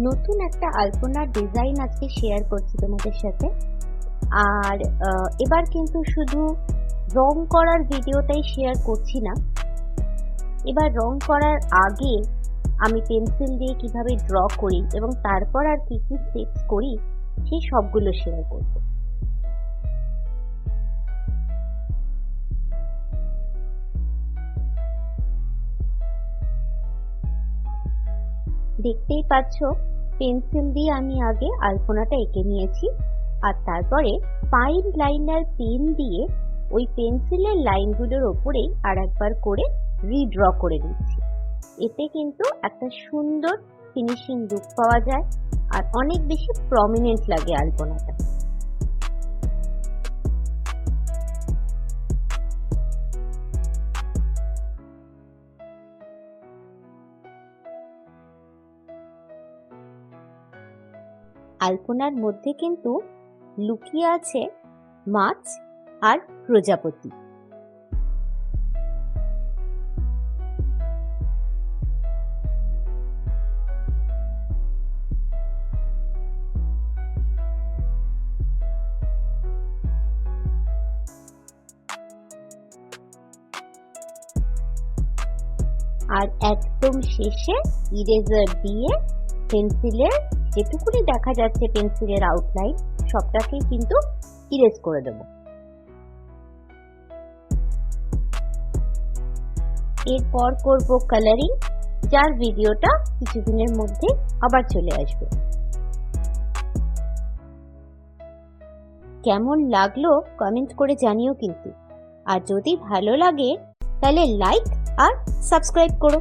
নতুন একটা আলপনার ডিজাইন আজকে শেয়ার করছি তোমাদের সাথে। আর এবার কিন্তু শুধু রং করার ভিডিওটাই শেয়ার করছি না, এবার রং করার আগে আমি পেন্সিল দিয়ে কিভাবে ড্র করি এবং তারপর আর কি কি স্টেপস করি সেই সবগুলো শেয়ার করব। দেখতেই পাচ্ছ, পেন্সিল দিয়ে আমি আগে আলপনাটা এঁকে নিয়েছি আর তারপরে ফাইন লাইনার পেন দিয়ে ওই পেন্সিলের লাইনগুলোর ওপরেই আর একবার করে রিড্র করে দিচ্ছি। এতে কিন্তু একটা সুন্দর ফিনিশিং লুক পাওয়া যায় আর অনেক বেশি প্রমিনেন্ট লাগে আলপনাটা। আলপনার মধ্যে কিন্তু লুকিয়ে আছে মাছ আর প্রজাপতি। আর একদম শেষে ইরেজার দিয়ে পেন্সিলের যেটুকুনি দেখা যাচ্ছে পেন্সিলের আউটলাইন সবটাকেই কিন্তু ইরেজ করে দেব। এরপর করব কালারিং, যার ভিডিওটা কিছুদিনের মধ্যে আবার চলে আসবে। কেমন লাগলো কমেন্ট করে জানিও কিন্তু, আর যদি ভালো লাগে তাহলে লাইক আর সাবস্ক্রাইব করো।